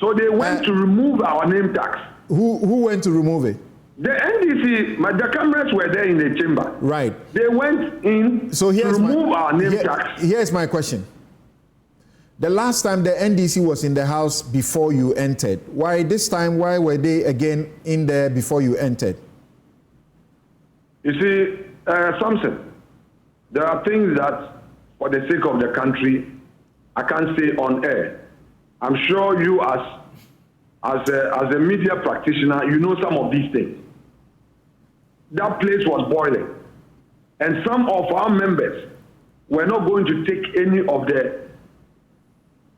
So they went to remove our name tags. Who went to remove it? The NDC, the cameras were there in the chamber. Right. They went in to remove our name tags. Here's my question. The last time the NDC was in the house before you entered, why this time, why were they again in there before you entered? You see, Samson, there are things that, for the sake of the country, I can't say on air. I'm sure you as a media practitioner, you know some of these things. That place was boiling. And some of our members were not going to take any of the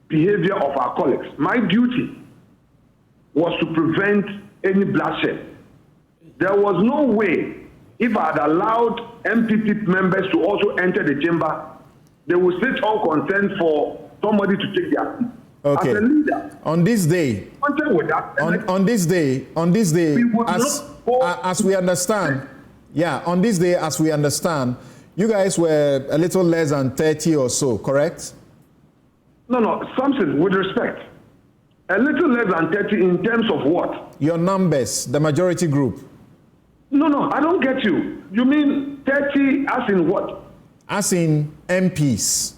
behavior of our colleagues. My duty was to prevent any bloodshed. There was no way, if I had allowed MPP members to also enter the chamber, they would sit on consent for somebody to take their seat. Okay. As a leader, on this day, on this day, as we understand, on this day, as we understand, you guys were a little less than 30 or so, correct? No, Samson, with respect, a little less than 30 in terms of what? Your numbers, the majority group. No, I don't get you. You mean 30 as in what? As in MPs.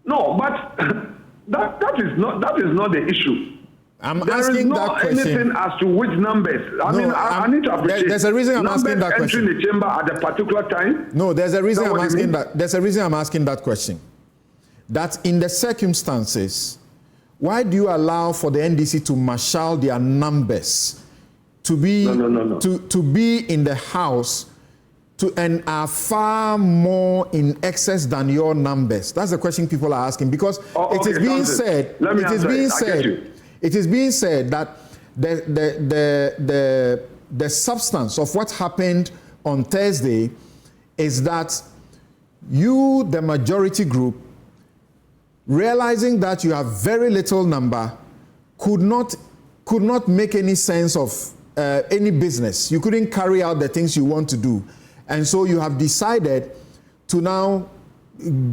No, but that is not the issue. I'm asking that question. There is not anything as to which numbers. I need to appreciate. There's a reason I'm asking that question. Entering the chamber at a particular time. No, there's a reason I'm asking that. There's a reason I'm asking that question. That in the circumstances, why do you allow for the NDC to marshal their numbers to be to be in the house and are far more in excess than your numbers? That's the question people are asking, because it is being said that the substance of what happened on Thursday is that you, the majority group, realizing that you have very little number, could not make any sense of any business. You couldn't carry out the things you want to do. And so you have decided to now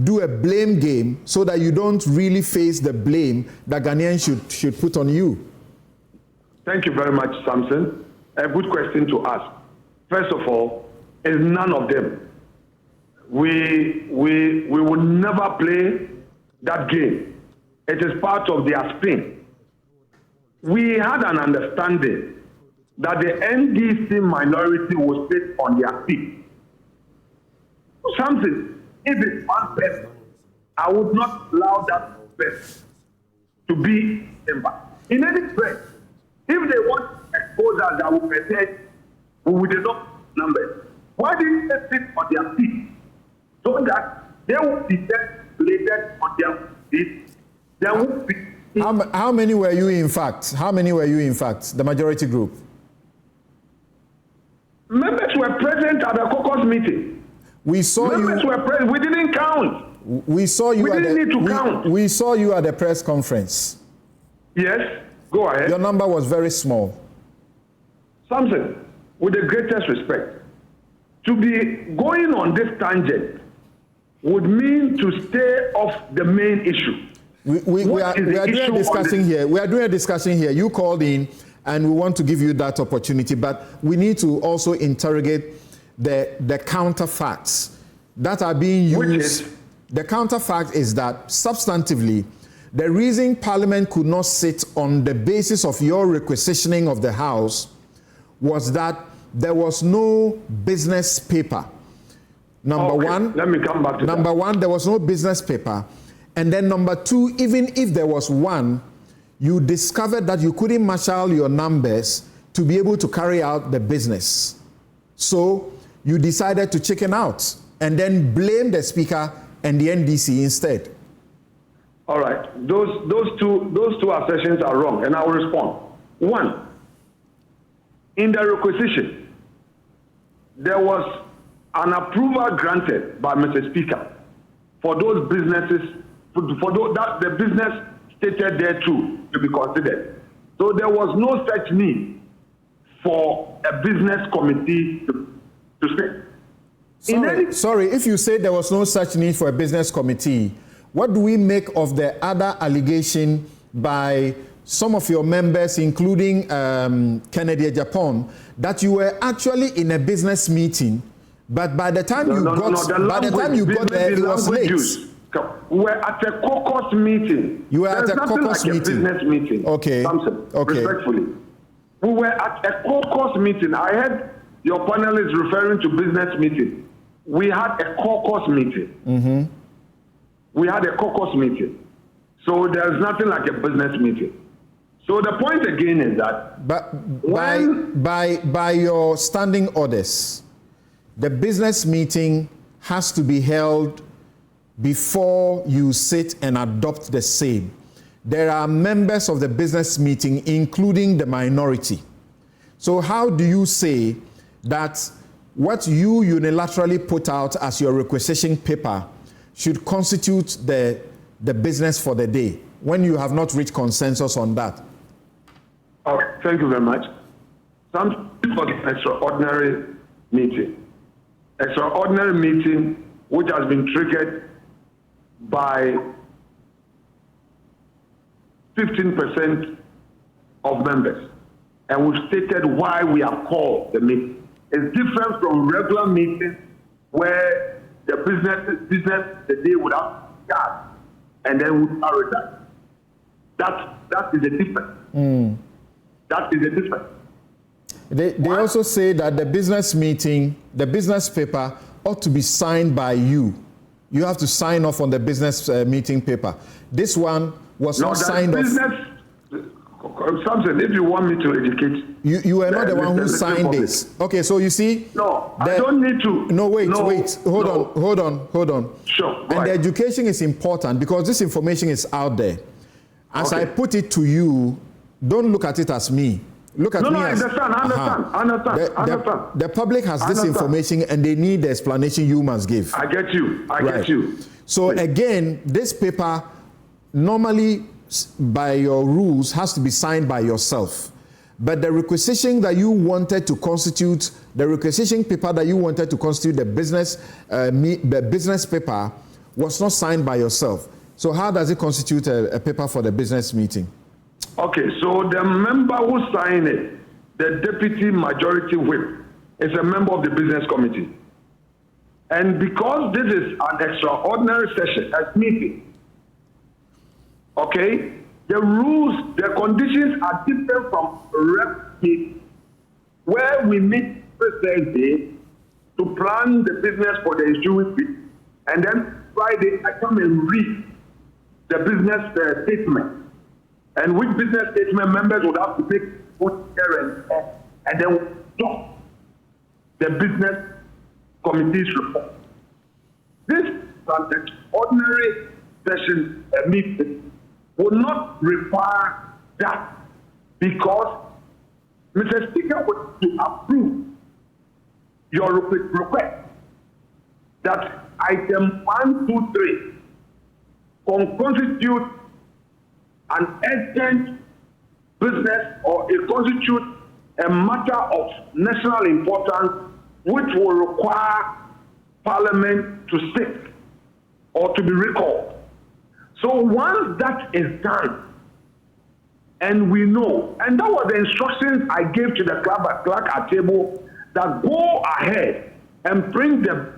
do a blame game so that you don't really face the blame that Ghanaians should put on you. Thank you very much, Samson. A good question to ask. First of all, is none of them. We will never play that game. It is part of their spin. We had an understanding that the NDC minority will sit on their feet. Something, if it's one person, I would not allow that person to be member. In any case, if they want to expose us that will protect, we would enough numbers. Why didn't they sit on their feet so that they will be related on their feet? There will be. How many were you in fact? How many were you in fact? The majority group. Members were present at the caucus meeting. We saw Members were present. We didn't count. We saw you. We didn't need to count. We saw you at the press conference. Yes, go ahead. Your number was very small. Samson, with the greatest respect, to be going on this tangent would mean to stay off the main issue. We are doing a discussion here. We are doing a discussion here. You called in, and we want to give you that opportunity, but we need to also interrogate the counterfacts that are being used. The counterfact is that substantively, the reason Parliament could not sit on the basis of your requisitioning of the House was that there was no business paper. Number one, let me come back to number one, there was no business paper. And then number two, even if there was one, you discovered that you couldn't marshal your numbers to be able to carry out the business. So you decided to chicken out and then blame the Speaker and the NDC instead. All right, those two assertions are wrong, and I will respond. One, in the requisition, there was an approval granted by Mr. Speaker for those businesses, for those, that the business stated there too to be considered. So there was no such need for a business committee to sit. Sorry, if you say there was no such need for a business committee, what do we make of the other allegation by some of your members, including Kennedy Japan, that you were actually in a business meeting, but by the time you got there, it was late. We were at a caucus meeting. You were at a caucus like meeting. A business meeting. Okay. Samson, okay. Respectfully, we were at a caucus meeting. I heard your panelists referring to business meeting. We had a caucus meeting. Mm-hmm. We had a caucus meeting. So there's nothing like a business meeting. So the point again is that, but by your standing orders, the business meeting has to be held before you sit and adopt the same. There are members of the business meeting, including the minority. So how do you say that what you unilaterally put out as your requisition paper should constitute the business for the day when you have not reached consensus on that? Okay, thank you very much. Some for the extraordinary meeting. Extraordinary meeting which has been triggered by 15% of members. And we've stated why we have called the meeting. It's different from regular meetings where the business the day would have start and then we carry that. That is a difference. That is a difference. They also say that the business meeting, the business paper ought to be signed by you. You have to sign off on the business meeting paper. This one was not signed off. Samson, if you want me to educate. You were not the one who signed this. Okay, so you see. No, I don't need to. No, wait. Hold on. Sure. And the education is important because this information is out there. As I put it to you, don't look at it as me. Look at me as... I understand. The public has this information and they need the explanation you must give. I get you. Get you. So again, this paper normally by your rules has to be signed by yourself. But the requisition that you wanted to constitute, the requisition paper that you wanted to constitute the business paper was not signed by yourself. So how does it constitute a paper for the business meeting? Okay, so the member who signed it, the deputy majority whip, is a member of the business committee. And because this is an extraordinary session, a meeting, okay, the rules, the conditions are different from rep meeting, where we meet first Thursday to plan the business for the ensuing week, and then Friday I come and read the business statement. And which business statement members would have to take and then stop the business committee's report. This extraordinary session meeting will not require that because Mr. Speaker would to approve your request that item 1, 2, 3 can constitute an urgent business or it constitutes a matter of national importance which will require Parliament to sit or to be recalled. So once that is done, and we know, and that was the instructions I gave to the clerk at table, that go ahead and bring the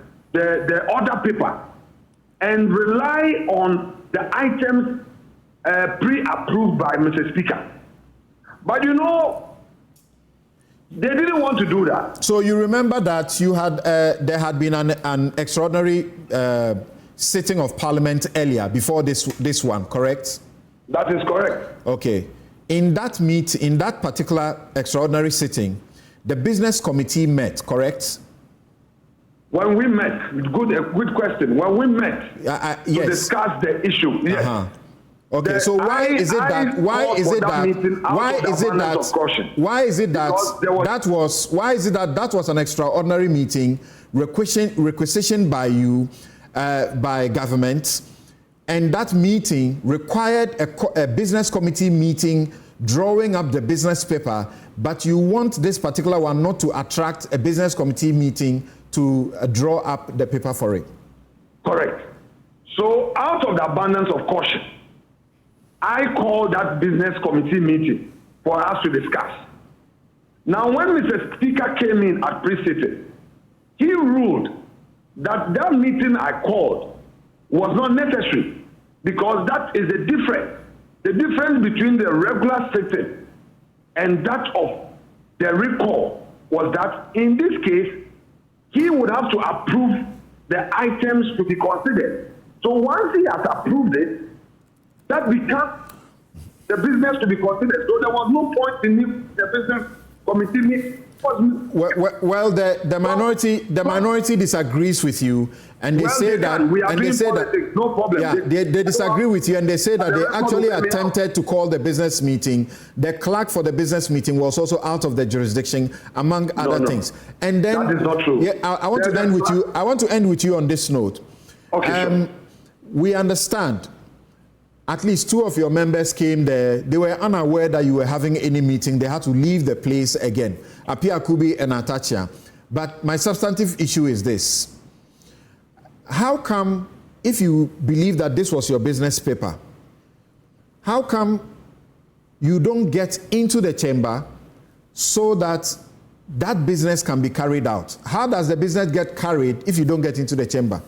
order paper and rely on the items pre-approved by Mr. Speaker. But you know, they didn't want to do that. So you remember that you had there had been an extraordinary sitting of Parliament earlier before this one, correct? That is correct. Okay. In that particular extraordinary sitting, the business committee met, correct? When we met, good question. When we met to discuss the issue, yes. Okay, so why is it that was an extraordinary meeting requisitioned by you by government, and that meeting required a business committee meeting drawing up the business paper, but you want this particular one not to attract a business committee meeting to draw up the paper for it? Correct. So out of the abundance of caution, I called that business committee meeting for us to discuss. Now, when Mr. Speaker came in at pre-sitting, he ruled that that meeting I called was not necessary because that is the difference. The difference between the regular sitting and that of the recall was that in this case, he would have to approve the items to be considered. So once he has approved it, that becomes the business to be considered. So there was no point in the business committee meeting. Well, the minority disagrees with you, and they say that no problem. Yeah, they disagree with you, and they say that they actually attempted to call the business meeting. The clerk for the business meeting was also out of the jurisdiction, among other things. And then that is not true. Yeah, I want to end with you. I want to end with you on this note. Okay. Sure. We understand. At least 2 of your members came there. They were unaware that you were having any meeting. They had to leave the place again. Apia Kubi and Atachia. But my substantive issue is this. How come, if you believe that this was your business paper, how come you don't get into the chamber so that that business can be carried out? How does the business get carried if you don't get into the chamber?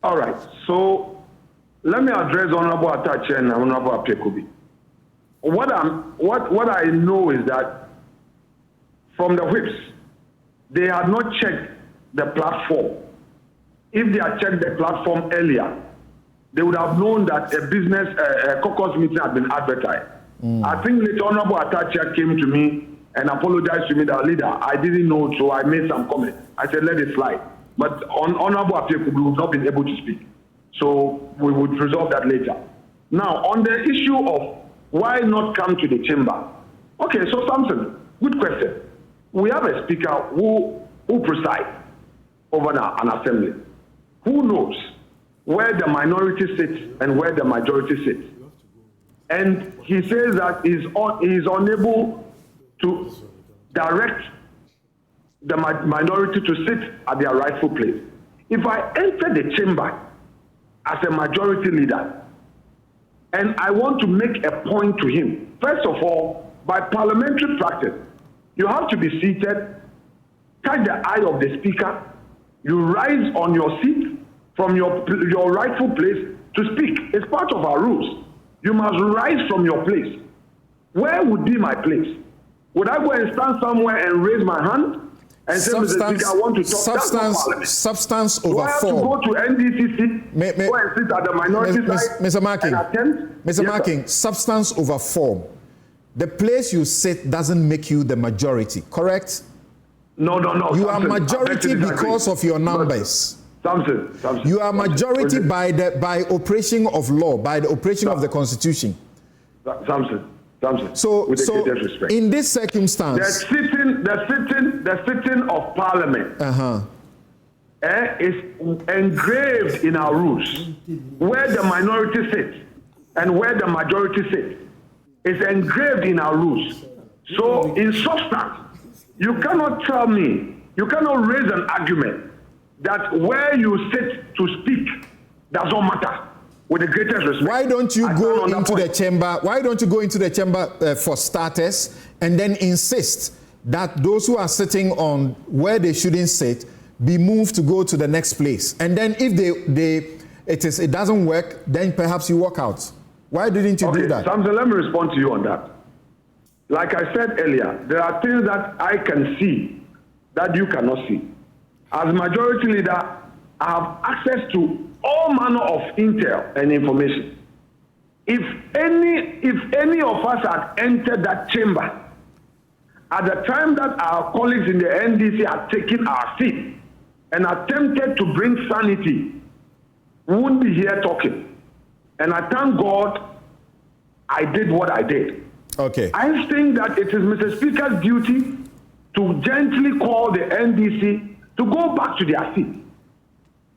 All right. So let me address Honorable Atache and Honorable Apekubi. What I know is that from the whips, they had not checked the platform. If they had checked the platform earlier, they would have known that a business caucus meeting had been advertised. I think later Honorable Atache came to me and apologized to me that, leader, I didn't know, so I made some comment. I said, let it slide. But on Honorable Apekubi, we would not been able to speak. So we would resolve that later. Now, on the issue of why not come to the chamber? Okay, so Samson, good question. We have a speaker who presides over an assembly. Who knows where the minority sits and where the majority sits? And he says that he's unable to direct the minority to sit at their rightful place. If I enter the chamber as a majority leader, and I want to make a point to him. First of all, by parliamentary practice, you have to be seated, catch the eye of the speaker, you rise on your seat from your rightful place to speak. It's part of our rules. You must rise from your place. Where would be my place? Would I go and stand somewhere and raise my hand? And Substance, say, I want to talk. Substance over form. Go to NDCC, go and sit at the minority side. Mr. Markin, Mr. Markin, substance over form. The place you sit doesn't make you the majority, correct? No. You are majority because of your numbers. Samson. You are majority by operation of law, by the operation of the Constitution. Samson. So in this circumstance, the sitting of Parliament is engraved in our rules. Where the minority sits and where the majority sits is engraved in our rules. So in substance, you cannot tell me, you cannot raise an argument that where you sit to speak does not matter. With the greatest respect. Why don't you go into the chamber? Why don't you go into the chamber for starters and then insist that those who are sitting on where they shouldn't sit be moved to go to the next place? And then if it doesn't work, then perhaps you walk out. Why didn't you do that? Samson, let me respond to you on that. Like I said earlier, there are things that I can see that you cannot see. As majority leader, I have access to all manner of intel and information. If any of us had entered that chamber at the time that our colleagues in the NDC had taken our seat and attempted to bring sanity, we wouldn't be here talking. And I thank God I did what I did. Okay. I think that it is Mr. Speaker's duty to gently call the NDC to go back to their seat,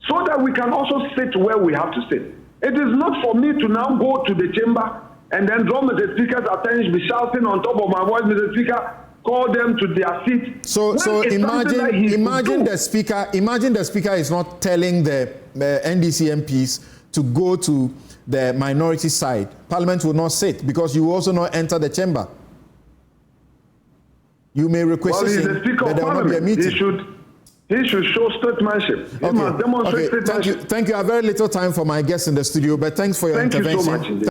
so that we can also sit where we have to sit. It is not for me to now go to the chamber and then draw Mr. Speaker's attention, be shouting on top of my voice, Mr. Speaker, call them to their seat. So imagine the speaker is not telling the NDC MPs to go to the minority side, Parliament will not sit because you will also not enter the chamber. You may request he's the Speaker but of there will not be a Parliament. meeting. He should show statesmanship. He must demonstrate statesmanship. Thank you. I have very little time for my guests in the studio, but thanks for your intervention. Thank you so much.